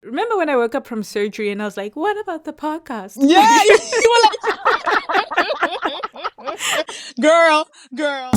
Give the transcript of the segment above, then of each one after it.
Remember when I woke up from surgery and I was like, what about the podcast? Yeah, you were like, girl.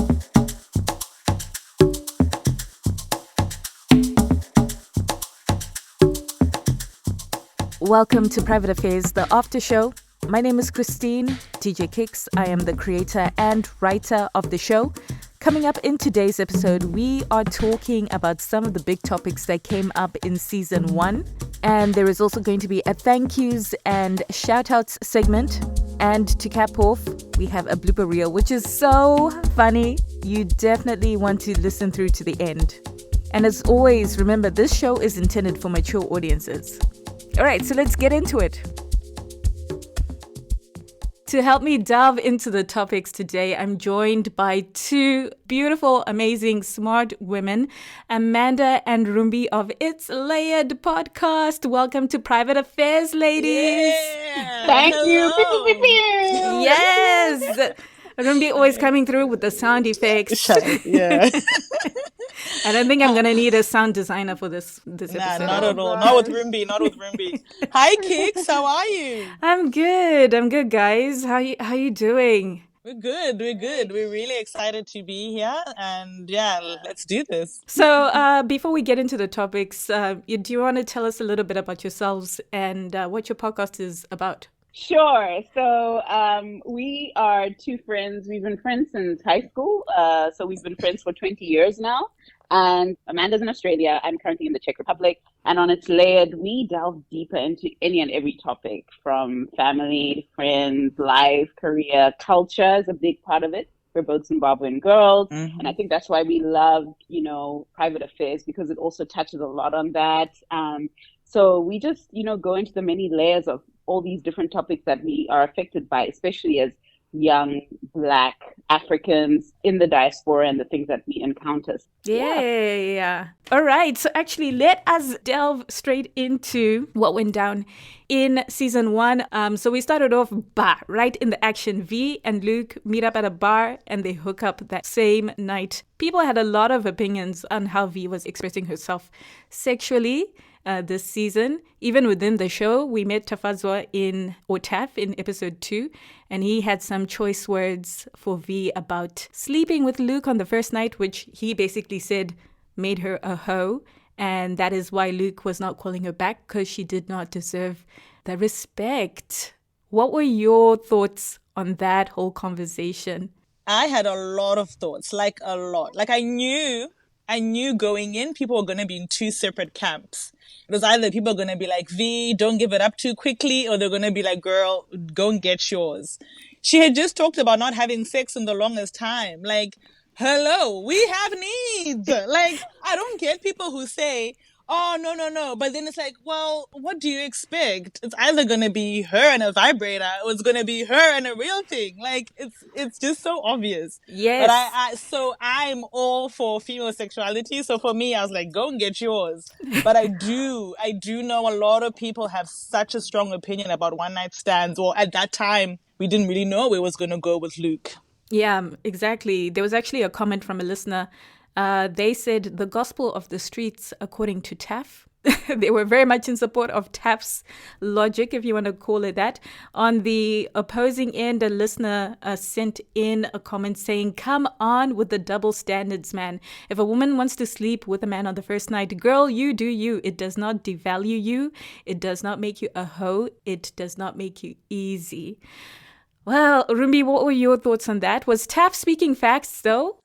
Welcome to Private Affairs, the Aftershow. My name is Christine, DJ Kicks. I am the creator and writer of the show. Coming up in today's episode, we are talking about some of the big topics that came up in season 1. And there is also going to be a thank yous and shout outs segment. And to cap off, we have a blooper reel, which is so funny. You definitely want to listen through to the end. And as always, remember, this show is intended for mature audiences. All right, so let's get into it. To help me delve into the topics today, I'm joined by two beautiful, amazing, smart women, Amanda and Rumbi of It's Layered podcast. Welcome to Private Affairs, ladies. Yeah. Thank you. Yes. Rumbi always coming through with the sound effects. Yeah. I don't think I'm going to need a sound designer for this episode. Nah, not at all. Not with Rumbi. Hi, Kicks. How are you? I'm good, guys. How you doing? We're good. We're really excited to be here. And yeah, let's do this. So before we get into the topics, do you want to tell us a little bit about yourselves and what your podcast is about? Sure. So we are two friends. We've been friends since high school. So we've been friends for 20 years now. And Amanda's in Australia. I'm currently in the Czech Republic. And on It's Layered, we delve deeper into any and every topic, from family, friends, life, career, culture is a big part of it. We're both Zimbabwean girls. Mm-hmm. And I think that's why we love, private affairs, because it also touches a lot on that. So we just, go into the many layers of all these different topics that we are affected by, especially as young Black Africans in the diaspora and the things that we encounter. Yeah. All right. So actually, let us delve straight into what went down in season 1. So we started off right in the action. V and Luke meet up at a bar and they hook up that same night. People had a lot of opinions on how V was expressing herself sexually this season. Even within the show, we met Taff in episode 2, and he had some choice words for V about sleeping with Luke on the first night, which he basically said made her a hoe, and that is why Luke was not calling her back, because she did not deserve the respect. What were your thoughts on that whole conversation? I had a lot of thoughts, like a lot. Like I knew going in, people were going to be in two separate camps. It was either people are going to be like, V, don't give it up too quickly, or they're going to be like, girl, go and get yours. She had just talked about not having sex in the longest time. Like, hello, we have needs. Like, I don't get people who say, oh, no. But then it's like, well, what do you expect? It's either going to be her and a vibrator, or it's going to be her and a real thing. Like, it's just so obvious. Yes. But so I'm all for female sexuality. So for me, I was like, go and get yours. But I do know a lot of people have such a strong opinion about one night stands. Or at that time, we didn't really know where it was going to go with Luke. Yeah, exactly. There was actually a comment from a listener. They said the gospel of the streets, according to Taff. They were very much in support of Taff's logic, if you want to call it that. On the opposing end, a listener sent in a comment saying, come on with the double standards, man. If a woman wants to sleep with a man on the first night, girl, you do you. It does not devalue you. It does not make you a hoe. It does not make you easy. Well, Rumbi, what were your thoughts on that? Was Taff speaking facts, though?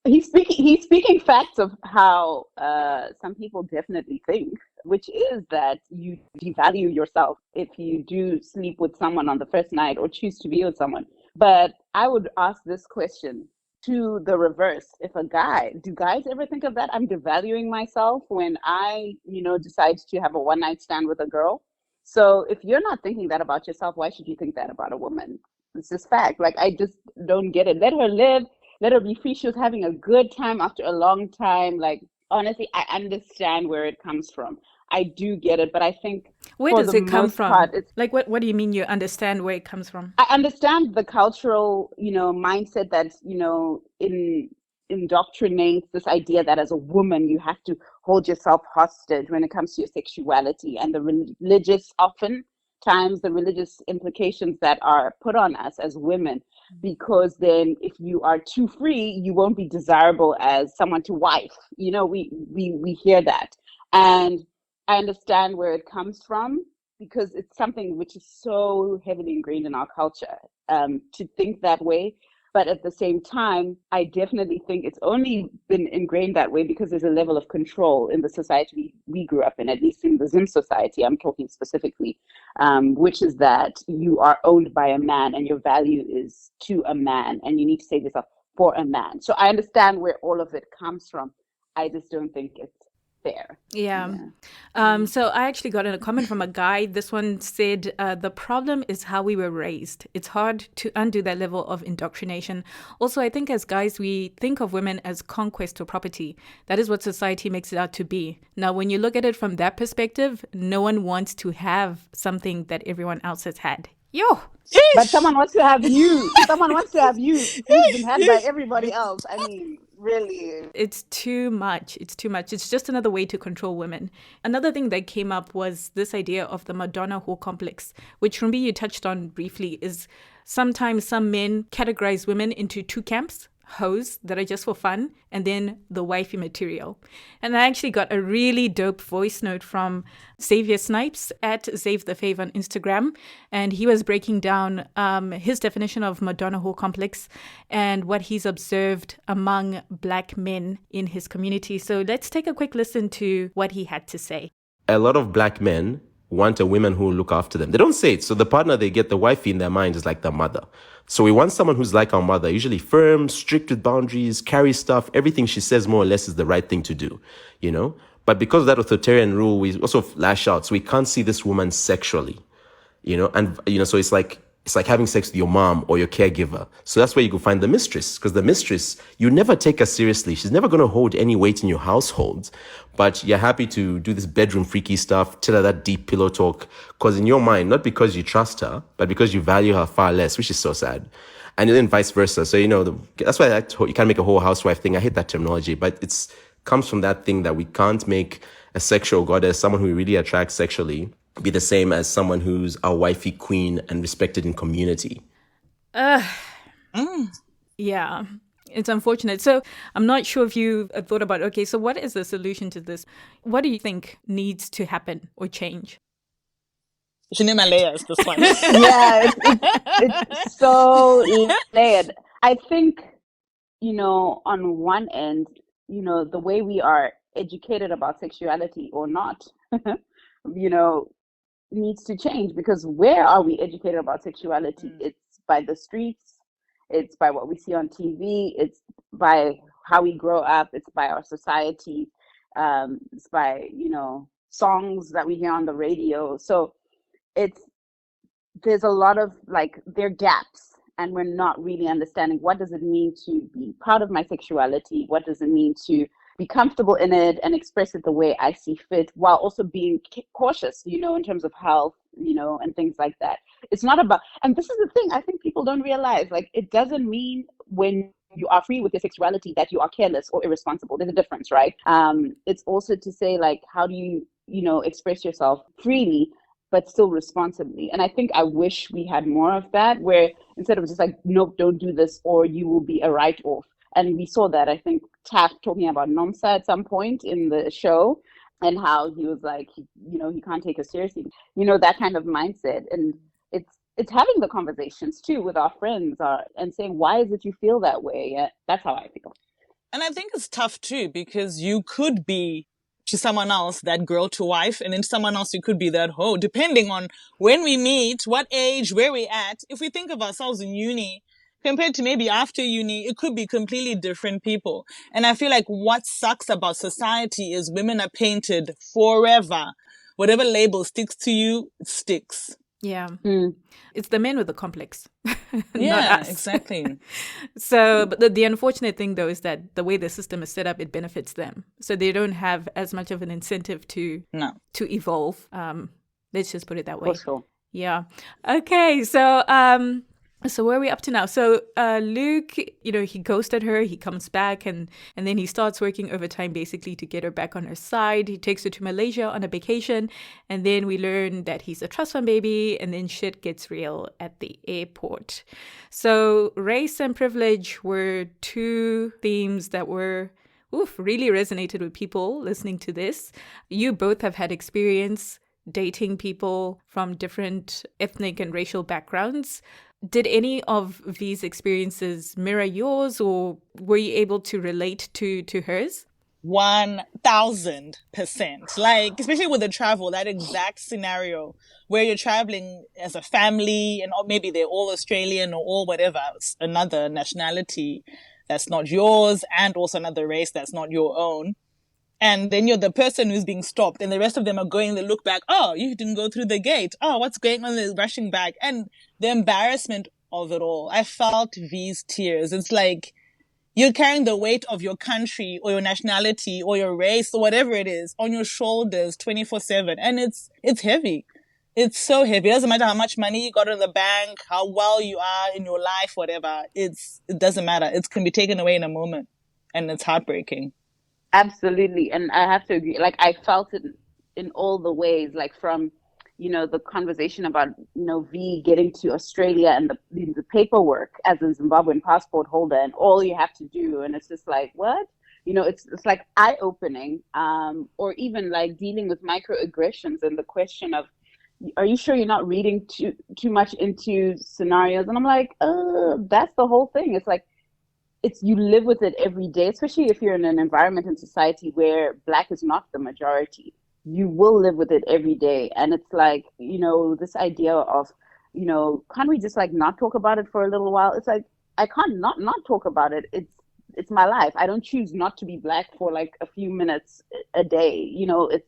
He's speaking facts of how some people definitely think, which is that you devalue yourself if you do sleep with someone on the first night or choose to be with someone. But I would ask this question to the reverse. Do guys ever think of that? I'm devaluing myself when I, decide to have a one-night stand with a girl. So if you're not thinking that about yourself, why should you think that about a woman? It's just fact. Like, I just don't get it. Let her live. Let her be free. She was having a good time after a long time. Like, honestly, I understand where it comes from. I do get it, but I think where does it come from? Like, what do you mean you understand where it comes from? I understand the cultural, mindset that's, in indoctrinates this idea that as a woman you have to hold yourself hostage when it comes to your sexuality, and the religious, often times the religious implications that are put on us as women, because then if you are too free, you won't be desirable as someone to wife. We hear that, and I understand where it comes from, because it's something which is so heavily ingrained in our culture, to think that way. But at the same time, I definitely think it's only been ingrained that way because there's a level of control in the society we grew up in, at least in the Zim society, I'm talking specifically, which is that you are owned by a man and your value is to a man, and you need to save yourself for a man. So I understand where all of it comes from. I just don't think it's fair. Yeah. So I actually got a comment from a guy. This one said, the problem is how we were raised. It's hard to undo that level of indoctrination. Also, I think as guys, we think of women as conquest or property. That is what society makes it out to be. Now, when you look at it from that perspective, no one wants to have something that everyone else has had. Yo! But someone wants to have you. Someone wants to have you who's been had by everybody else. I mean, really. It's too much. It's too much. It's just another way to control women. Another thing that came up was this idea of the Madonna whore complex, which Rumbi, you touched on briefly, is sometimes some men categorize women into two camps. Hoes that are just for fun, and then the wifey material. And I actually got a really dope voice note from Xavier Snipes at Save the Fave on Instagram, and he was breaking down his definition of Madonna whore complex and what he's observed among Black men in his community. So let's take a quick listen to what he had to say. A lot of Black men want a woman who will look after them. They don't say it. So the partner they get, the wifey in their mind, is like the mother. So we want someone who's like our mother, usually firm, strict with boundaries, carries stuff. Everything she says more or less is the right thing to do, But because of that authoritarian rule, we also lash out. So we can't see this woman sexually, And, so it's like having sex with your mom or your caregiver. So that's where you go find the mistress, because the mistress, you never take her seriously. She's never going to hold any weight in your household, but you're happy to do this bedroom freaky stuff, tell her that deep pillow talk, because in your mind, not because you trust her, but because you value her far less, which is so sad. And then vice versa. So, that's why you can't make a whole housewife thing. I hate that terminology, but it's comes from that thing that we can't make a sexual goddess, someone who really attracts sexually, be the same as someone who's a wifey queen and respected in community. Yeah, it's unfortunate. So I'm not sure if you thought about, okay, so what is the solution to this? What do you think needs to happen or change? Shinema is this one. Yeah, it's so layered. I think, on one end, the way we are educated about sexuality or not, needs to change, because where are we educated about sexuality? It's by the streets, it's by what we see on TV, it's by how we grow up, it's by our society, it's by songs that we hear on the radio. So there's a lot of there are gaps, and we're not really understanding what does it mean to be proud of my sexuality, what does it mean to be comfortable in it and express it the way I see fit, while also being cautious, in terms of health, and things like that. It's not about, and this is the thing I think people don't realize, it doesn't mean when you are free with your sexuality that you are careless or irresponsible. There's a difference, right? It's also to say, how do you, express yourself freely, but still responsibly. And I think I wish we had more of that, where instead of just nope, don't do this, or you will be a write-off. And we saw that, I think, Taff talking about Nomsa at some point in the show, and how he was he can't take us seriously. That kind of mindset. And it's having the conversations too with our friends and saying, why is it you feel that way? Yeah, that's how I feel. And I think it's tough too, because you could be to someone else that girl to wife, and then someone else you could be that hoe, depending on when we meet, what age, where we at. If we think of ourselves in uni, compared to maybe after uni, it could be completely different people. And I feel like what sucks about society is women are painted forever. Whatever label sticks to you, it sticks. Yeah. It's the men with the complex. Yeah, not us. Exactly. So, but the unfortunate thing, though, is that the way the system is set up, it benefits them. So they don't have as much of an incentive to evolve. Let's just put it that way. For sure. Yeah. Okay. So So where are we up to now? So Luke, he ghosted her. He comes back and then he starts working overtime basically to get her back on her side. He takes her to Malaysia on a vacation. And then we learn that he's a trust fund baby. And then shit gets real at the airport. So race and privilege were two themes that were really resonated with people listening to this. You both have had experience dating people from different ethnic and racial backgrounds. Did any of these experiences mirror yours, or were you able to relate to hers? 1000%. Like, especially with the travel, that exact scenario where you're traveling as a family and maybe they're all Australian or all whatever, another nationality that's not yours and also another race that's not your own. And then you're the person who's being stopped and the rest of them are going, they look back, oh, you didn't go through the gate. Oh, what's going on? They're rushing back. And the embarrassment of it all. I felt these tears. It's like you're carrying the weight of your country or your nationality or your race or whatever it is on your shoulders 24/7. And it's heavy. It's so heavy. It doesn't matter how much money you got in the bank, how well you are in your life, whatever. It doesn't matter. It can be taken away in a moment. And it's heartbreaking. Absolutely. And I have to agree. Like, I felt it in all the ways, like from, the conversation about, V getting to Australia and the paperwork as a Zimbabwean passport holder and all you have to do. And it's just like, what? It's like eye-opening, or even like dealing with microaggressions and the question of, are you sure you're not reading too much into scenarios? And I'm like, that's the whole thing. It's like, you live with it every day, especially if you're in an environment in society where Black is not the majority. You will live with it every day. And it's like, this idea of, can't we just like not talk about it for a little while? It's like, I can't not talk about it. It's my life. I don't choose not to be Black for like a few minutes a day.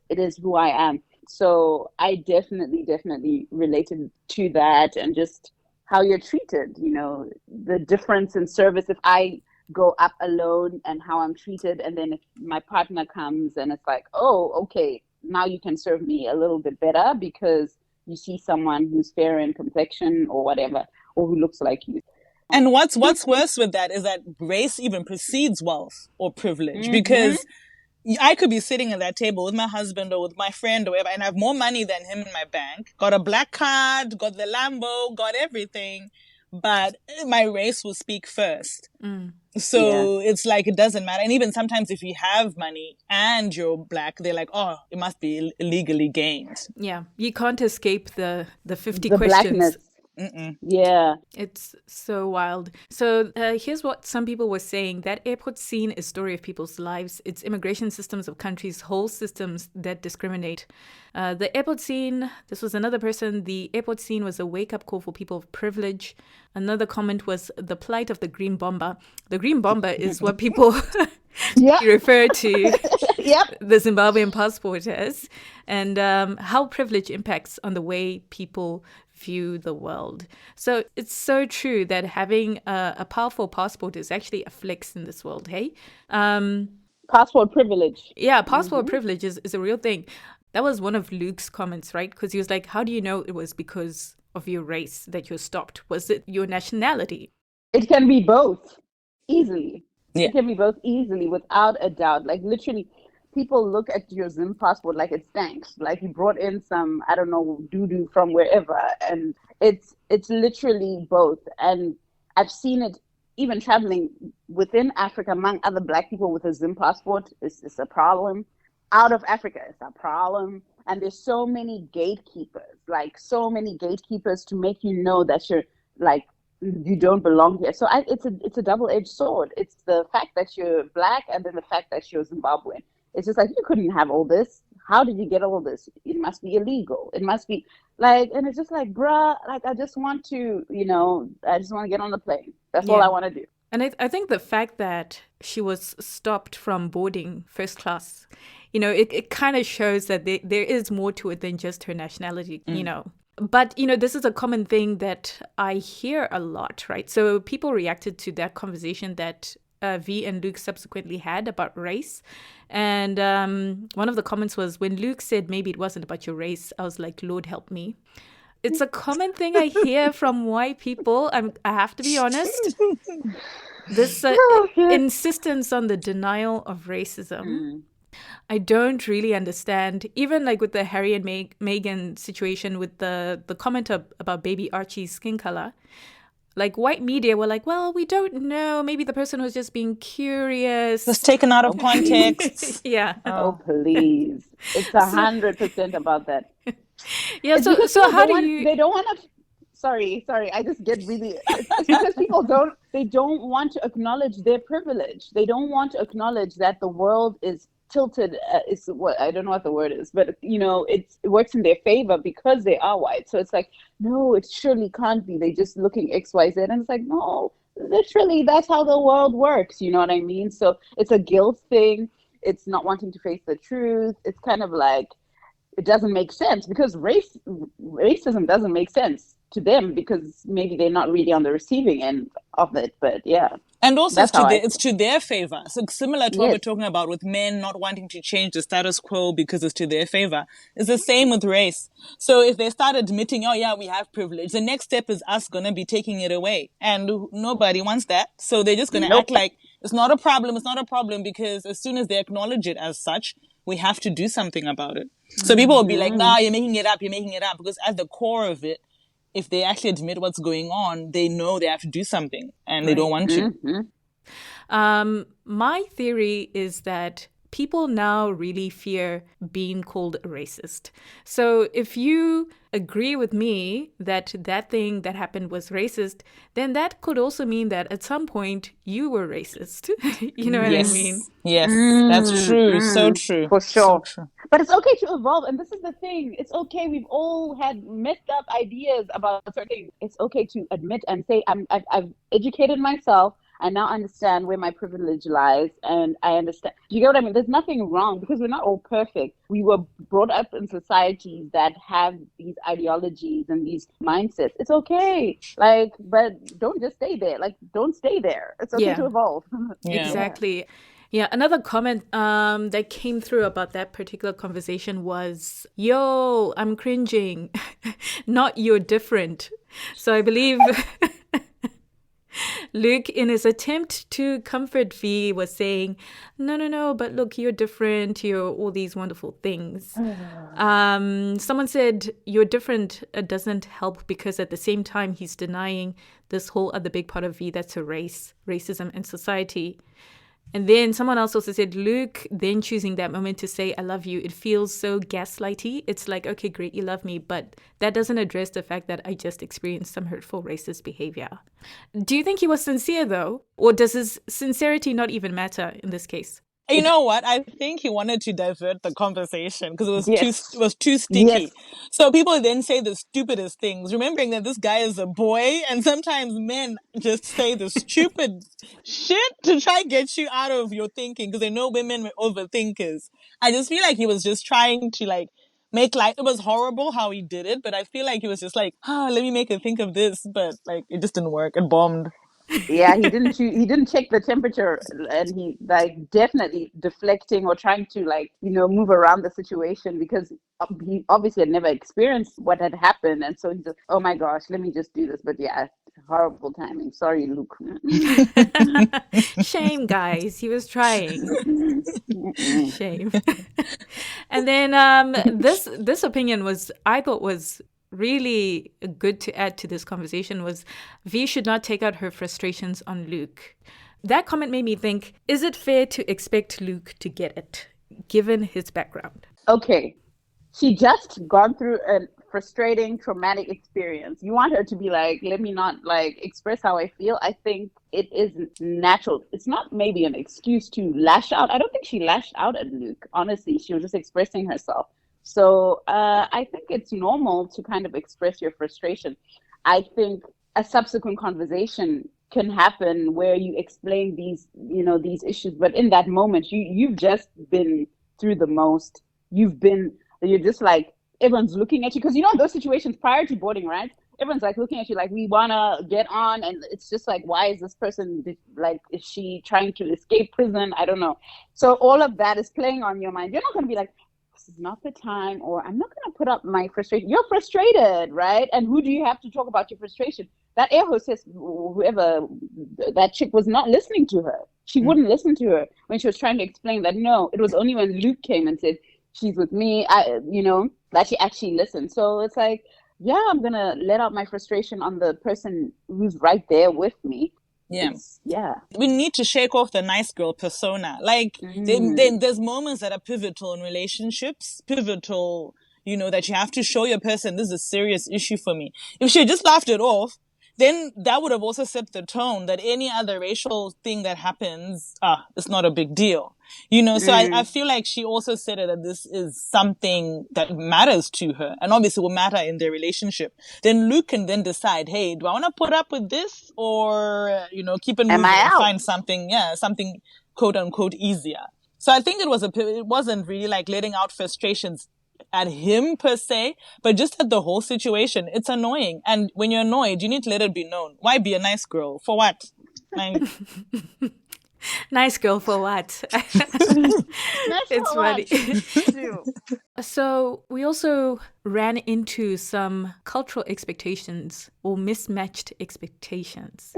It is who I am. So I definitely related to that, and just how you're treated, the difference in service. If I go up alone and how I'm treated, and then if my partner comes and it's like, oh, okay, now you can serve me a little bit better because you see someone who's fair in complexion or whatever, or who looks like you. And what's worse with that is that race even precedes wealth or privilege, because I could be sitting at that table with my husband or with my friend or whatever, and I have more money than him in my bank, got a black card, got the Lambo, got everything, but my race will speak first. So it's like, it doesn't matter. And even sometimes if you have money and you're Black, they're like, oh, it must be illegally gained. Yeah, you can't escape the 50 the questions. Blackness. Yeah. It's so wild. So here's what some people were saying. That airport scene is a story of people's lives. It's immigration systems of countries, whole systems that discriminate. The airport scene, this was another person, the airport scene was a wake-up call for people of privilege. Another comment was the plight of the green bomber. The green bomber is what people refer to the Zimbabwean passport as, and how privilege impacts on the way people view the world. So it's so true that having a powerful passport is actually a flex in this world, hey? Passport privilege. Yeah, passport privilege is a real thing. That was one of Luke's comments, right? Because he was like, how do you know it was because of your race that you're stopped? Was it your nationality? It can be both, easily. Yeah. It can be both easily, without a doubt. Like, literally, people look at your Zim passport like it stinks. Like you brought in some, I don't know, doo-doo from wherever. And it's literally both. And I've seen it even traveling within Africa among other Black people with a Zim passport. It's a problem. Out of Africa, it's a problem. And there's so many gatekeepers, to make you know that you're like, you don't belong here. So it's a double-edged sword. It's the fact that you're Black and then the fact that you're Zimbabwean. It's just like, you couldn't have all this. How did you get all this? It must be illegal. It must be like, and it's just like, bruh, like, I just want to get on the plane. That's all I want to do. And I think the fact that she was stopped from boarding first class, it kind of shows that there is more to it than just her nationality, But, this is a common thing that I hear a lot, right? So people reacted to that conversation that V and Luke subsequently had about race. And one of the comments was, when Luke said maybe it wasn't about your race, I was like, Lord help me. It's a common thing I hear from white people. I have to be honest. This insistence on the denial of racism. I don't really understand. Even like with the Harry and Meghan situation with the comment about baby Archie's skin color. Like white media were like, well, we don't know. Maybe the person was just being curious. It was taken out of context. Yeah. Oh, please. It's 100% about that. Yeah. It's So how do you? They don't want to. Sorry. I just get really. It's because people don't. They don't want to acknowledge their privilege. They don't want to acknowledge that the world is tilted. Is what I don't know what the word is, but it works in their favor because they are white. So it's like, no, it surely can't be. They just looking XYZ, and it's like, no, literally, that's how the world works. You know what I mean? So it's a guilt thing. It's not wanting to face the truth. It's kind of like it doesn't make sense because racism doesn't make sense to them because maybe they're not really on the receiving end of it. But yeah. And also it's to their favor. So similar to what we're talking about with men not wanting to change the status quo because it's to their favor. It's the same with race. So if they start admitting, oh yeah, we have privilege, the next step is us going to be taking it away. And nobody wants that. So they're just going to act like it's not a problem. It's not a problem because as soon as they acknowledge it as such, we have to do something about it. So people will be like, nah, you're making it up. Because at the core of it, if they actually admit what's going on, they know they have to do something and they don't want to. My theory is that people now really fear being called a racist. So if you agree with me that thing that happened was racist, then that could also mean that at some point you were racist. You know what I mean? Yes, that's true. So true. For sure. So true. But it's okay to evolve. And this is the thing. It's okay. We've all had messed up ideas about certain things. It's okay to admit and say, I've educated myself. I now understand where my privilege lies, and I understand. Do you get what I mean? There's nothing wrong because we're not all perfect. We were brought up in societies that have these ideologies and these mindsets. It's okay. But don't just stay there. Don't stay there. It's okay to evolve. Exactly. Yeah, another comment that came through about that particular conversation was, yo, I'm cringing, not you're different. So I believe Luke, in his attempt to comfort V, was saying, no, but look, you're different. You're all these wonderful things. Someone said, you're different doesn't help because at the same time, he's denying this whole other big part of V that's a racism and society. And then someone else also said, Luke then choosing that moment to say, I love you. It feels so gaslighty. It's like, okay, great, you love me. But that doesn't address the fact that I just experienced some hurtful racist behavior. Do you think he was sincere, though? Or does his sincerity not even matter in this case? You know what? I think he wanted to divert the conversation because it was too sticky. Yes. So people then say the stupidest things, remembering that this guy is a boy, and sometimes men just say the stupid shit to try and get you out of your thinking because they know women are overthinkers. I just feel like he was just trying to make light. It was horrible how he did it, but I feel like he was just like, let me make her think of this, but it just didn't work. It bombed. Yeah, he didn't check the temperature, and he definitely deflecting or trying to move around the situation because he obviously had never experienced what had happened, and so he's just, oh my gosh, let me just do this. But yeah, horrible timing. Sorry, Luke. Shame, guys. He was trying. Shame. And then this opinion I thought was really good to add to this conversation was V should not take out her frustrations on Luke. That comment made me think, is it fair to expect Luke to get it, given his background? Okay. She just gone through a frustrating, traumatic experience. You want her to be like, let me not express how I feel. I think it is natural. It's not maybe an excuse to lash out. I don't think she lashed out at Luke. Honestly, she was just expressing herself. So I think it's normal to kind of express your frustration. I think a subsequent conversation can happen where you explain these issues. But in that moment, you've just been through the most. You're just like, everyone's looking at you. Because those situations prior to boarding, right? Everyone's looking at you like, we want to get on. And it's just like, why is this person, is she trying to escape prison? I don't know. So all of that is playing on your mind. You're not going to be like, this is not the time, or I'm not going to put up my frustration. You're frustrated, right? And who do you have to talk about your frustration? That air hostess, whoever, that chick was not listening to her. She wouldn't listen to her when she was trying to explain that, no, it was only when Luke came and said, she's with me, that she actually listened. So it's like, yeah, I'm going to let out my frustration on the person who's right there with me. Yeah. We need to shake off the nice girl persona. Like, there's moments that are pivotal in relationships, pivotal, that you have to show your person this is a serious issue for me. If she had just laughed it off, then that would have also set the tone that any other racial thing that happens, it's not a big deal. So I feel like she also said that this is something that matters to her and obviously will matter in their relationship. Then Luke can then decide, hey, do I want to put up with this or, keep it moving and find something quote unquote easier. So I think it wasn't really like letting out frustrations at him per se, but just at the whole situation. It's annoying. And when you're annoyed, you need to let it be known. Why be a nice girl? For what? Nice girl for what? It's funny. So we also ran into some cultural expectations or mismatched expectations.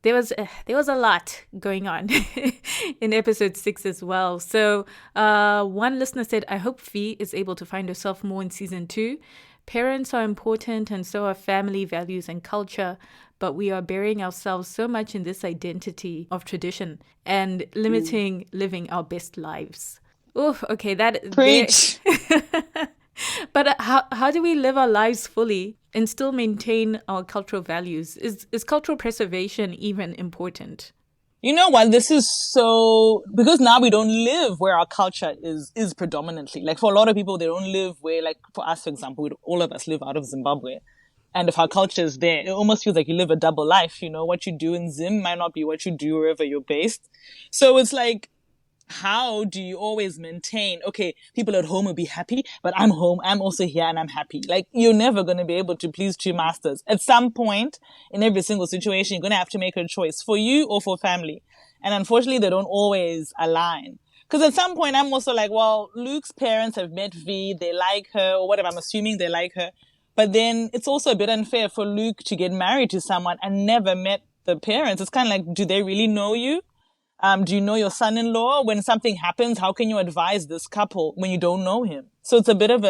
There was a lot going on in episode 6 as well. So one listener said, I hope Fee is able to find herself more in season 2. Parents are important and so are family values and culture, but we are burying ourselves so much in this identity of tradition and limiting living our best lives. Oh, okay, that preach. But how do we live our lives fully and still maintain our cultural values? Is cultural preservation even important? You know what? This is so, because now we don't live where our culture is predominantly. Like for a lot of people, they don't live where, like for us, for example, all of us live out of Zimbabwe. And if our culture is there, it almost feels like you live a double life. What you do in Zim might not be what you do wherever you're based. So it's like, how do you always maintain, okay, people at home will be happy, but I'm home, I'm also here and I'm happy. Like, you're never going to be able to please two masters. At some point in every single situation, you're going to have to make a choice for you or for family. And unfortunately, they don't always align. Because at some point, I'm also like, well, Luke's parents have met V, they like her, or whatever, I'm assuming they like her. But then it's also a bit unfair for Luke to get married to someone and never met the parents. It's kind of like, do they really know you? Do you know your son-in-law? When something happens, how can you advise this couple when you don't know him? So it's a bit of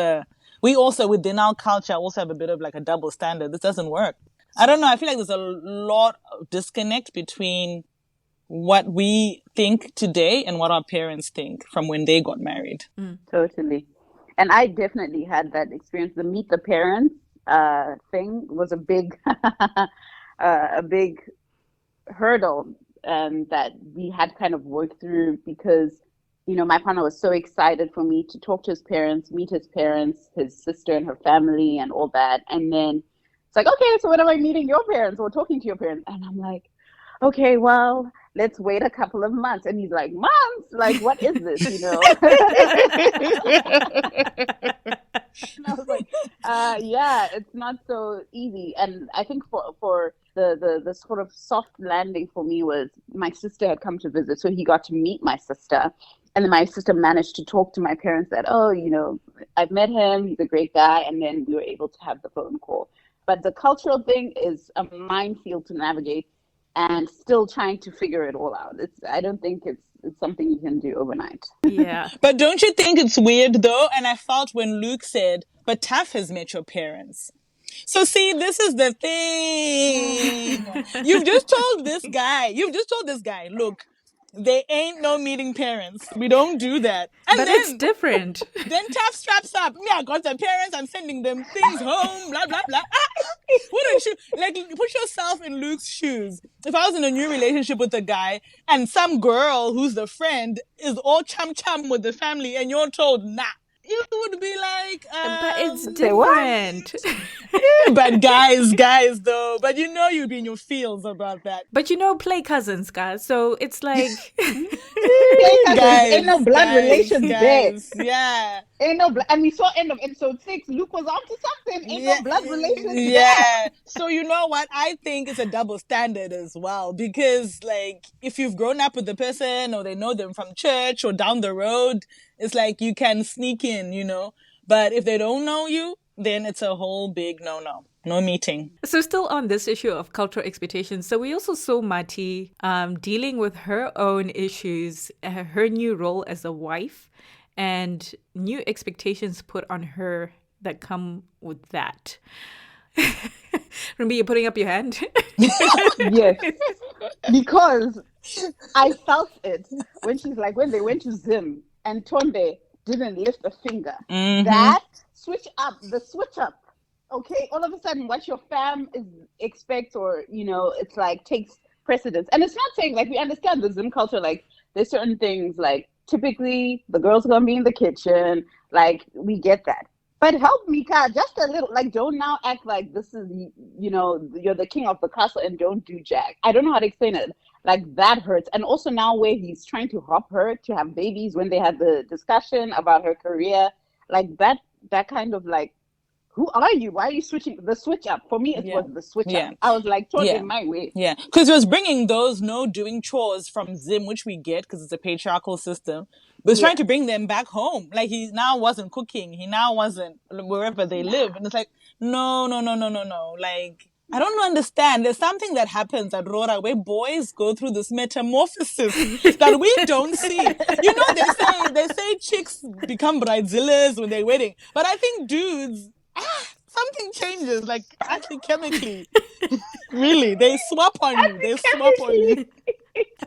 we also within our culture also have a bit of like a double standard. This doesn't work. I don't know. I feel like there's a lot of disconnect between what we think today and what our parents think from when they got married. Totally. And I definitely had that experience. The meet the parents thing was a big hurdle that we had kind of worked through because, my partner was so excited for me to talk to his parents, meet his parents, his sister and her family and all that. And then it's like, okay, so when am I meeting your parents or talking to your parents? And I'm like, okay, well, let's wait a couple of months. And he's like, months? Like, what is this, And I was like, yeah, it's not so easy. And I think for the sort of soft landing for me was my sister had come to visit. So he got to meet my sister. And then my sister managed to talk to my parents that, I've met him. He's a great guy. And then we were able to have the phone call. But the cultural thing is a minefield to navigate and still trying to figure it all out. I don't think it's something you can do overnight. Yeah. But don't you think it's weird though? And I felt when Luke said, but Taff has met your parents. So see, this is the thing. You've just told this guy, look, they ain't no meeting parents. We don't do that. And but then, it's different. Then Taff straps up. Me, I got the parents. I'm sending them things home. Blah, blah, blah. Wouldn't you, put yourself in Luke's shoes. If I was in a new relationship with a guy and some girl who's the friend is all chum-chum with the family and you're told, nah. You would be like, but it's different. But guys, though. But you'd be in your feels about that. But play cousins, guys. So it's like, guys, ain't no blood relations there. Yeah. Ain't no blood. And we saw end of episode 6. Luke was onto something. Ain't no blood relation. Yeah. So you know what? I think it's a double standard as well, because like if you've grown up with the person or they know them from church or down the road, it's like you can sneak in, you know. But if they don't know you, then it's a whole big no-no. No meeting. So still on this issue of cultural expectations, so we also saw Mati dealing with her own issues, her new role as a wife, and new expectations put on her that come with that. Rumbi, you're putting up your hand? Yes. Because I felt it when she's like, when they went to Zim and Tonde didn't lift a finger. That switch up, okay, all of a sudden what your fam expects, or, you know, it's like takes precedence. And it's not saying, like, we understand the Zim culture, like, there's certain things, like, typically the girls are going to be in the kitchen, like, we get that. But help me, God, just a little, like, don't now act like this is, you know, you're the king of the castle and don't do jack. I don't know how to explain it. Like, that hurts. And also now where he's trying to hop her to have babies when they had the discussion about her career, like, that kind of, like, who are you? Why are you switching? The switch up. For me, it was the switch up. I was like, totally my way. Yeah. Because it was bringing those doing chores from Zim, which we get because it's a patriarchal system. But it's trying to bring them back home. Like, he now wasn't cooking. He now wasn't wherever they live. And it's like, no. Like, I don't understand. There's something that happens at Rora where boys go through this metamorphosis that we don't see. You know, they say chicks become bridezillas when they're wedding. But I think dudes... something changes, like, actually chemically. Really, they swap on you.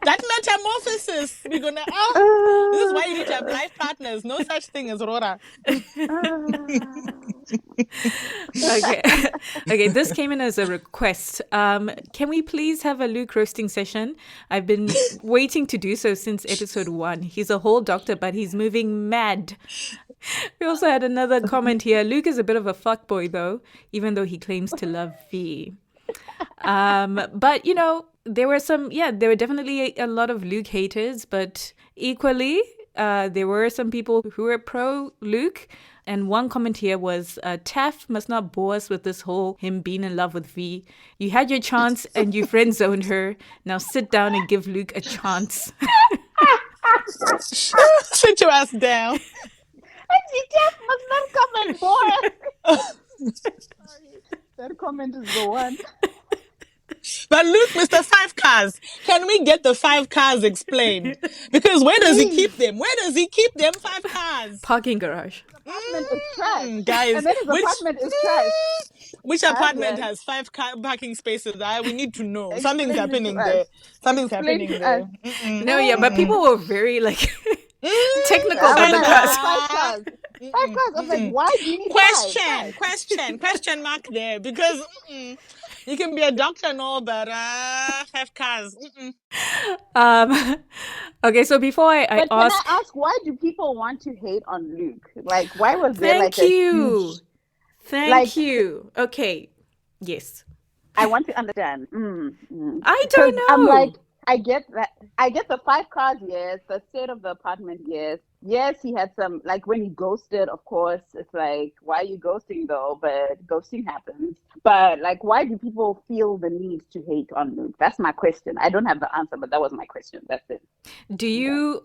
That metamorphosis, we're gonna, this is why you need to have life partners. No such thing as Rora. Okay, this came in as a request. Can we please have a Luke roasting session? I've been waiting to do so since episode 1. He's a whole doctor, but he's moving mad. We also had another comment here. Luke is a bit of a fuckboy, though, even though he claims to love V. But, you know, there were definitely a lot of Luke haters, but equally, there were some people who were pro-Luke. And one comment here was, Taff must not bore us with this whole him being in love with V. You had your chance and you friend-zoned her. Now sit down and give Luke a chance. Sit your ass down. Taff must not come and bore us. Sorry, that comment is the one. But Luke, Mr. 5 cars, can we get the 5 cars explained? Because where does he keep them? 5 cars? Parking garage. Apartment is trash. Guys, and then his apartment is trash. Which apartment has 5 parking spaces? We need to know. Something's happening there. No, yeah, but people were very, like... technical about the cars. 5 cars. 5 cars. I was like, why do you need question mark there, because you can be a doctor and all, but 5 cars. Okay, so before I can I ask, why do people want to hate on Luke? Like, why was there Thank you. Okay, yes. I want to understand. I don't know. I'm like, I get that. I get the 5 cars, yes. The state of the apartment, yes. Yes, he had some, like, when he ghosted, of course, it's like, why are you ghosting, though? But ghosting happens. But, like, why do people feel the need to hate on Luke? That's my question. I don't have the answer, but that was my question. That's it.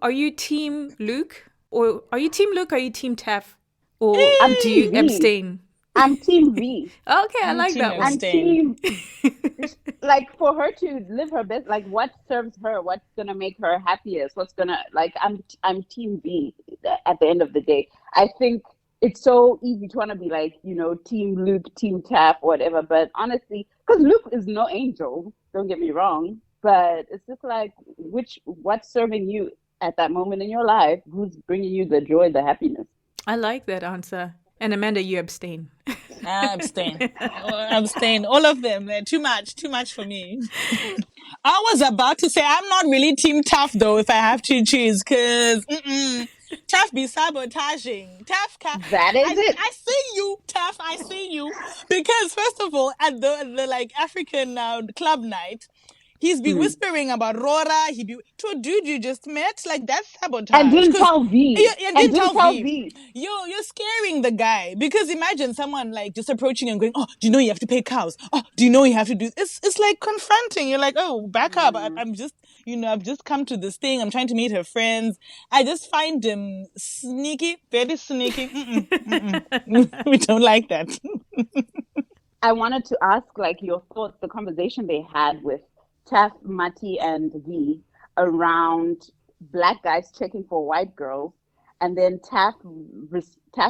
Are you team Luke? Or are you team Luke or are you team Taff? Or do you abstain? I'm team V. Okay, I like that one. I'm team, like, for her to live her best, like, what serves her, what's gonna make her happiest, I'm team V at the end of the day. I think it's so easy to want to be like, you know, team Luke, team Taff, whatever, but honestly, because Luke is no angel, don't get me wrong, but it's just like, what's serving you at that moment in your life, who's bringing you the joy, the happiness. I like that answer. And Amanda, you abstain. I abstain. All of them. They're too much for me. I was about to say I'm not really team Taff though, if I have to choose, because Taff be sabotaging. That is it. I see you, Taff. I see you. Because first of all, at the like African club night, He's be whispering about Rora. He be to a dude you just met. Like, that's sabotage. And didn't tell V. Yeah, didn't tell V. You're scaring the guy, because imagine someone like just approaching and going, "Oh, do you know you have to pay cows? Oh, do you know you have to do?" It's like confronting. You're like, "Oh, back up! I'm just, I've just come to this thing. I'm trying to meet her friends." I just find him sneaky, very sneaky. We don't like that. I wanted to ask, like, your thoughts, the conversation they had with Taff, Mati, and V around Black guys checking for white girls, and then Taff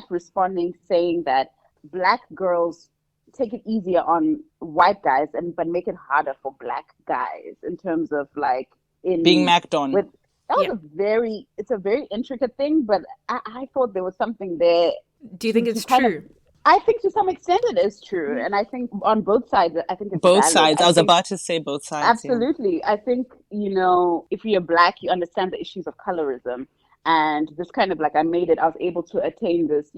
responding saying that Black girls take it easier on white guys but make it harder for Black guys in terms of like in being macked on. That was it's a very intricate thing, but I thought there was something there. Do you think it's true? I think to some extent it is true. And I think on both sides, I think it's both valid. sides. I was about to say both sides. Absolutely. Yeah. I think, if you're Black, you understand the issues of colorism. And this kind of like, I was able to attain this,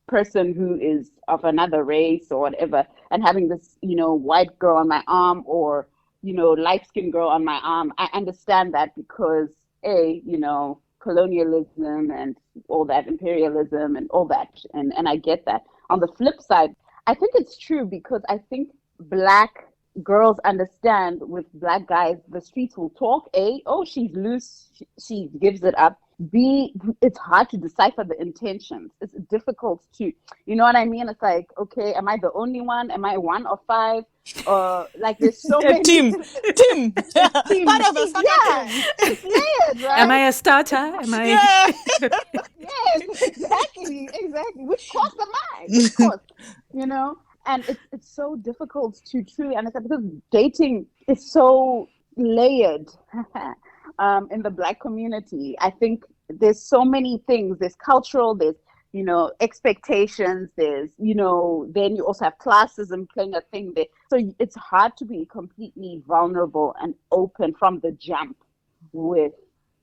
person who is of another race or whatever, and having this, white girl on my arm or, light-skinned girl on my arm. I understand that because, colonialism and all that, imperialism and all that. And I get that. On the flip side, I think it's true because I think Black girls understand with Black guys, the streets will talk. A, oh, she's loose, she gives it up. B, it's hard to decipher the intentions. It's difficult to, you know what I mean? It's like, okay, am I the only one? Am I one of five? Like there's so many. Team. Team. Part of a soccer team. It's layered, right? Am I a starter? Am I? Yes, exactly. Which crossed the mind, of course, and it's so difficult to truly understand because dating is so layered in the Black community. I think there's so many things. There's cultural, there's, expectations, there's, then you also have classism playing a thing there. So it's hard to be completely vulnerable and open from the jump with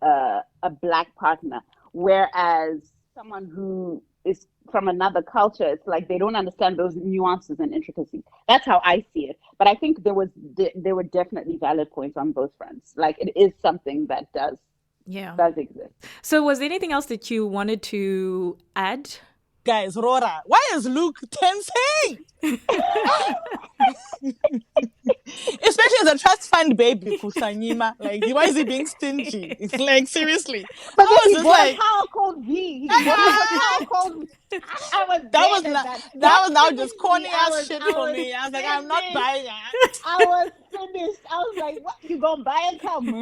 a Black partner. Whereas someone who is from another culture, it's like they don't understand those nuances and intricacies. That's how I see it. But I think there were definitely valid points on both fronts. Like it is something that does exist. So was there anything else that you wanted to add? Guys, Rora, why is Luke tensing? Especially as a trust fund baby, Kusanyima. Like, why is he being stingy? It's like, seriously. But then he bought a power code V. He bought a power code. That was now just corny ass shit for me. I was like, I'm not buying it. I was finished. I was like, what? You gonna buy a cow? This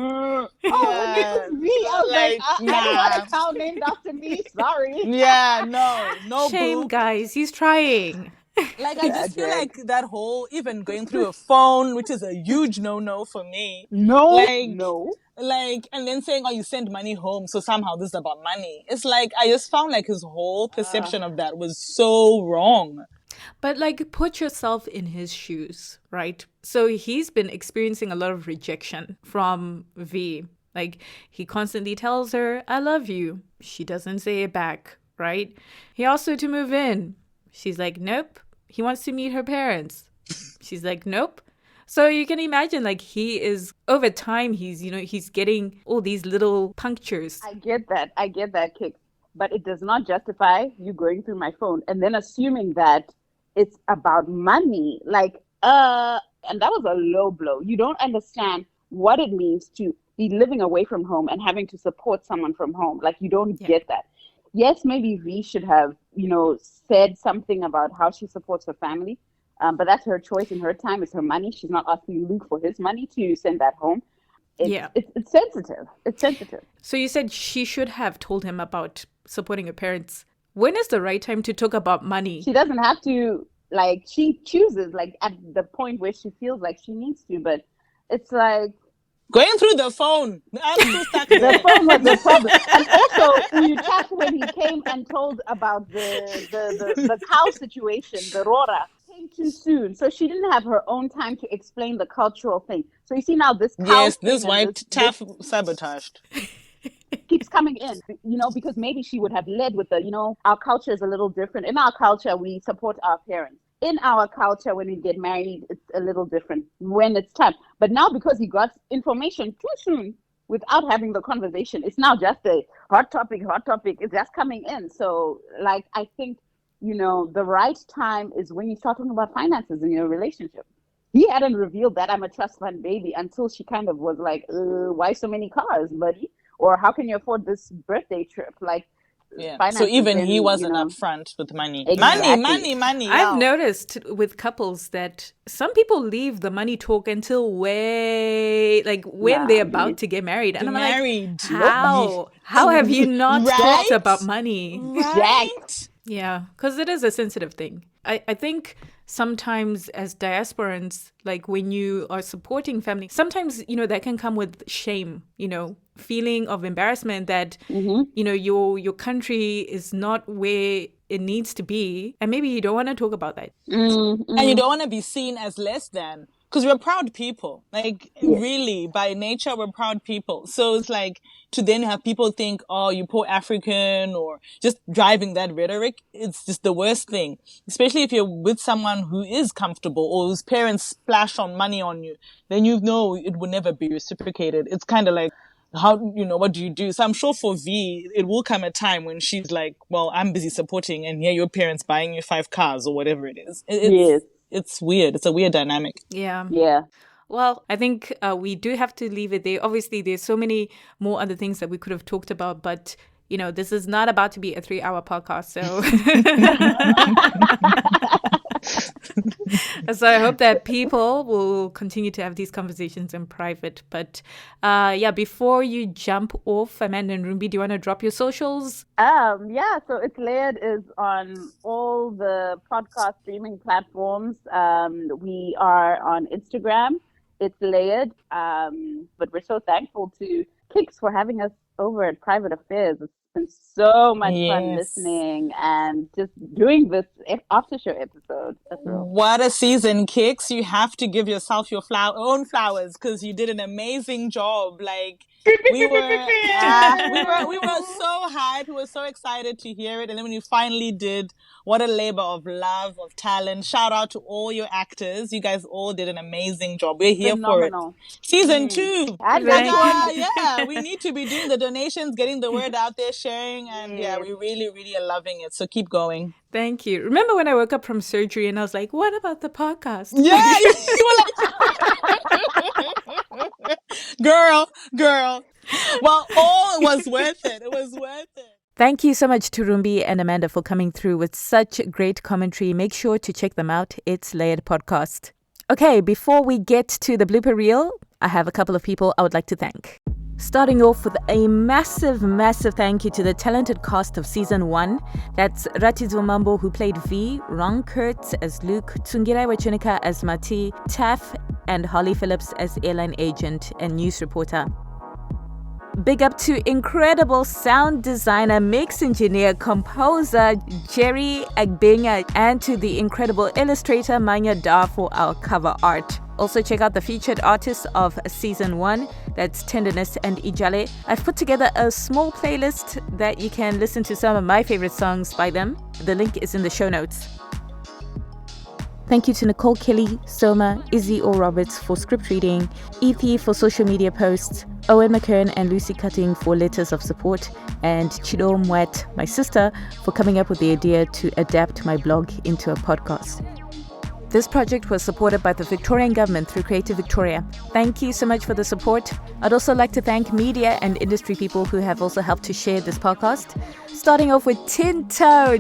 is V. I was like, I don't want a cow named after me. Sorry. Yeah, no. Shame, boo. Guys. He's trying. Like, I just feel like that whole, even going through a phone, which is a huge no for me. No. Like, and then saying, oh, you send money home, so somehow this is about money. It's like, I just found like his whole perception of that was so wrong. But like, put yourself in his shoes, right? So he's been experiencing a lot of rejection from V. Like, he constantly tells her, I love you. She doesn't say it back, right? He asked her to move in. She's like, nope. He wants to meet her parents. She's like, nope. So you can imagine, like, he is, over time, he's getting all these little punctures. I get that, Kick. But it does not justify you going through my phone and then assuming that it's about money. Like, and that was a low blow. You don't understand what it means to be living away from home and having to support someone from home. Like, you don't get that. Yes, maybe V should have, said something about how she supports her family. But that's her choice in her time. It's her money. She's not asking Luke for his money to send that home. It's sensitive. It's sensitive. So you said she should have told him about supporting her parents. When is the right time to talk about money? She doesn't have to, like, she chooses, like, at the point where she feels like she needs to. But it's like, going through the phone. I'm too stuck. The phone was the problem. And also, when he came and told about the cow situation, the Rora, came too soon. So she didn't have her own time to explain the cultural thing. So you see now this cow. Yes, this why Taff sabotaged. Keeps coming in, because maybe she would have led with our culture is a little different. In our culture, we support our parents. In our culture, when we get married, it's a little different when it's time. But now, because he got information too soon without having the conversation, it's now just a hot topic. It's just coming in. So, like, I think, the right time is when you start talking about finances in your relationship. He hadn't revealed that I'm a trust fund baby until she kind of was like, why so many cars, buddy? Or how can you afford this birthday trip? Like, yeah. So even he wasn't upfront with money. Exactly. Money. I've noticed with couples that some people leave the money talk until way, like when they're about to get married. And I'm like, how have you not talked about money? Right. Yeah, because it is a sensitive thing. I think sometimes as diasporans, like when you are supporting family, sometimes, that can come with shame, feeling of embarrassment that, your country is not where it needs to be. And maybe you don't want to talk about that. Mm-hmm. And you don't want to be seen as less than. Because we're proud people. Like, really, by nature, we're proud people. So it's like, to then have people think, oh, you poor African, or just driving that rhetoric, it's just the worst thing. Especially if you're with someone who is comfortable or whose parents splash on money on you, then you know it will never be reciprocated. It's kind of like, how, what do you do? So I'm sure for V, it will come a time when she's like, well, I'm busy supporting, and here your parents buying you 5 cars or whatever it is. It's weird. It's a weird dynamic. Yeah. Yeah. Well, I think we do have to leave it there. Obviously, there's so many more other things that we could have talked about, but, this is not about to be a 3-hour podcast. So so I hope that people will continue to have these conversations in private. But before you jump off, Amanda and Rumbi, do you want to drop your socials? So It's Layered is on all the podcast streaming platforms. We are on Instagram. It's Layered. But we're so thankful to Kix for having us over at Private Affairs. It's been so much fun listening and just doing this Aftershow episode. What a season, Kix. You have to give yourself your own flowers, because you did an amazing job. Like, we were so hyped. We were so excited to hear it. And then when you finally did, what a labor of love, of talent. Shout out to all your actors. You guys all did an amazing job. We're here Phenomenal. for it. Season 2. Yeah, we need to be doing the donations, getting the word out there, sharing. And we really, really are loving it. So keep going. Thank you. Remember when I woke up from surgery and I was like, what about the podcast? Yeah, you were like, girl. Well, all was worth it. It was worth it. Thank you so much to Rumbi and Amanda for coming through with such great commentary. Make sure to check them out. It's Layered Podcast. Okay, before we get to the blooper reel, I have a couple of people I would like to thank. Starting off with a massive, massive thank you to the talented cast of Season 1. That's Ratidzo Mambo, who played V, Ronn Kurtz as Luke, Tsungirai Wachenuka as Mati, Taff and Holly Phillips as Airline Agent and News Reporter. Big up to incredible sound designer, mix engineer, composer Jerry Agbinya, and to the incredible illustrator Maanya Dhar for our cover art. Also check out the featured artists of Season 1, that's Tenderness and Ijale. I've put together a small playlist that you can listen to some of my favorite songs by them. The link is in the show notes. Thank you to Nicole Kelly, Soma, Izzy O. Roberts for script reading, Ethi for social media posts, Owen McKern and Lucy Cutting for letters of support, and Chido Mwat, my sister, for coming up with the idea to adapt my blog into a podcast. This project was supported by the Victorian Government through Creative Victoria. Thank you so much for the support. I'd also like to thank media and industry people who have also helped to share this podcast. Starting off with Tinto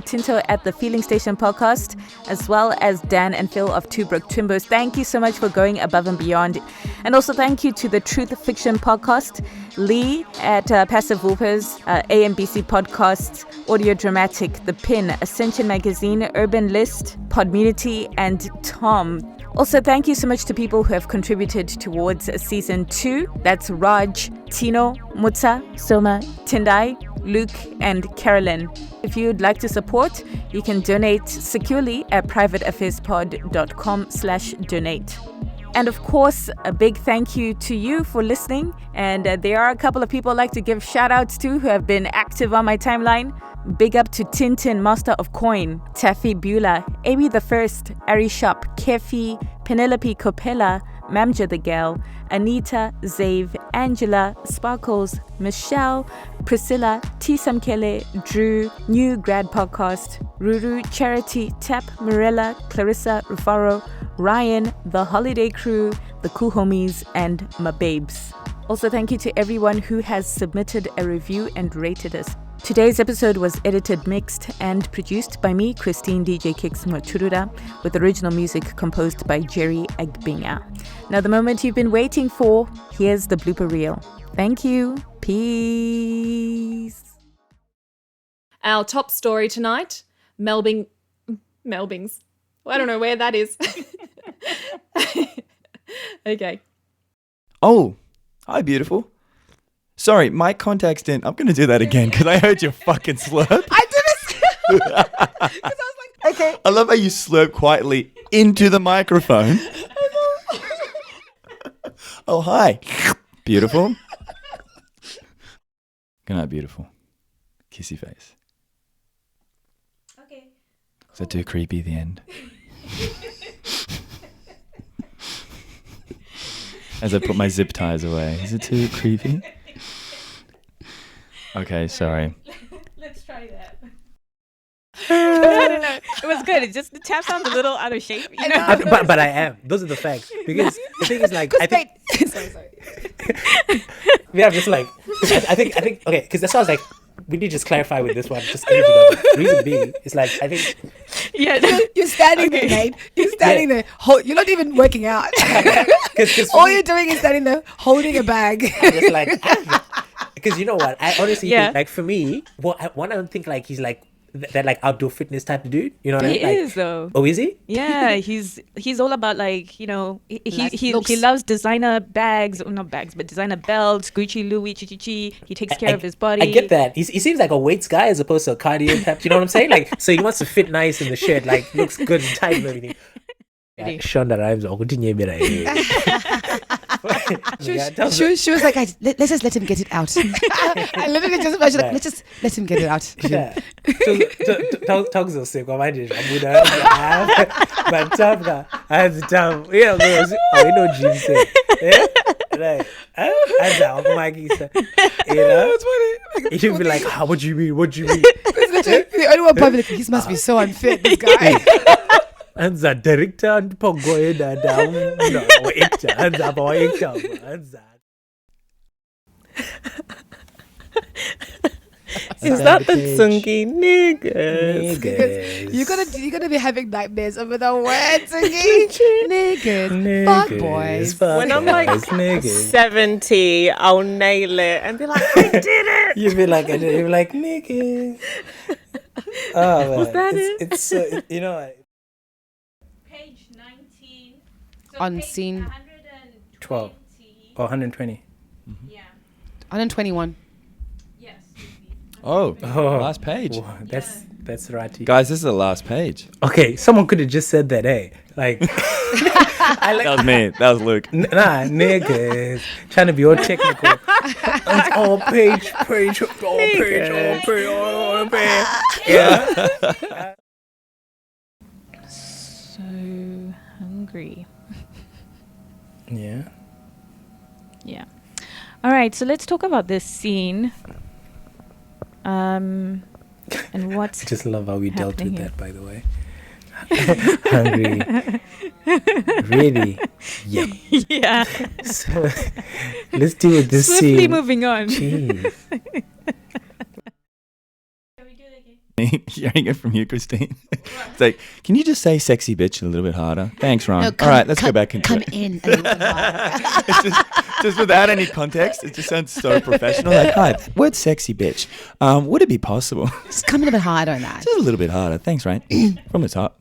at the Feeling Station podcast, as well as Dan and Phil of Two Brook Twimbos. Thank you so much for going above and beyond. And also thank you to the Truth Fiction podcast, Lee at Passive Wolpers, AMBC Podcasts, Audio Dramatic, The Pin, Ascension Magazine, Urban List, Podmunity, and Tom. Also, thank you so much to people who have contributed towards Season 2. That's Raj, Tino, Mutsa, Soma, Tendai, Luke, and Carolyn. If you'd like to support, you can donate securely at privateaffairspod.com/donate. And of course, a big thank you to you for listening. And there are a couple of people I'd like to give shout outs to who have been active on my timeline. Big up to Tintin, Master of Coin, Taffy Beulah, Amy the First, Ari Shop, Kefi, Penelope Copella, Mamja the Gal, Anita, Zave, Angela, Sparkles, Michelle, Priscilla, T. Samkele, Drew, New Grad Podcast, Ruru, Charity, Tap, Mirella, Clarissa, Rufaro, Ryan, The Holiday Crew, The Cool Homies, and my babes. Also, thank you to everyone who has submitted a review and rated us. Today's episode was edited, mixed, and produced by me, Christine DJ Kicks Mwaturura, with original music composed by Jerry Agbinya. Now, the moment you've been waiting for, here's the blooper reel. Thank you. Peace. Our top story tonight, Melbings. Well, I don't know where that is. Okay. Oh, hi, beautiful. Sorry, my contacts didn't. I'm going to do that again because I heard your fucking slurp. I did it because I was like, okay. I love how you slurp quietly into the microphone. Oh, hi. Beautiful. Good night, beautiful. Kissy face. Okay. Is that too creepy at the end? As I put my zip ties away. Is it too creepy? Okay, sorry. Let's try that. I don't know. It was good. It just, the tap sounds a little out of shape. You know? But I am. Those are the facts. Because the thing is, like, I think... sorry. Yeah, I'm just like... I think... Okay, because that's why I was like, we need to just clarify with this one. Just the reason being is like, I think... Yeah. You're standing there, Nate. You're standing there. You're not even working out. All you're doing is standing there holding a bag. I'm just like... Because you know what? I honestly think, like, for me, I don't think, like, he's, like, that, like, outdoor fitness type of dude. You know what I mean? He is, though. Oh, is he? Yeah, he's all about, like, you know, he looks. loves designer bags, or not bags, but designer belts, Gucci, Louis, Chichichi. He takes care of his body. I get that. He seems like a weights guy as opposed to a cardio type. You know what I'm saying? Like, so he wants to fit nice in the shirt, like, looks good and tight and everything. Shonda Rhimes, she was like, let's just let him get it out. I literally just imagine, like, let's just let him get it out. Yeah. Talks of sick. But as time, you know, we know Jim said. Right. As Mikey said, you know, it's funny. He'll be like, what do you mean? What do you mean? The only one probably like, he must be so unfit, this guy. And the director and Pogoy and Is that the Tsungi niggas? You're gonna be having nightmares over the word Tsungi niggas. Fuck boys. When I'm like 70, I'll nail it and be like, I did it. You'll be like, niggas. Oh, man. Was that it's you know. Page 19. On scene 12 or 120. Yeah. 121. Yes. Oh, last page. Whoa, that's right. Guys, this is the last page. Okay, someone could have just said that, eh? Like, that was me. That was Luke. Nah, niggas. Trying to be all technical. It's all page. Yeah. So hungry. Yeah. Yeah. All right, so let's talk about this scene. And what's I just love how we dealt with here. that, by the way. Hungry. Really? Yep. Yeah. So, let's deal with this Swiftly scene. moving on. Jeez. Hearing it from you, Christine. It's like, can you just say sexy bitch a little bit harder? Thanks, Ron. No, all right, let's go back and come in a little bit harder. It's just without any context, it just sounds so professional. Like, hi, that word sexy bitch. Would it be possible? Just come a little bit harder on that. Just a little bit harder. Thanks, right? From the top.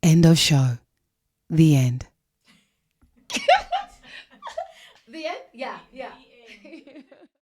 End of show. The end. The end? Yeah.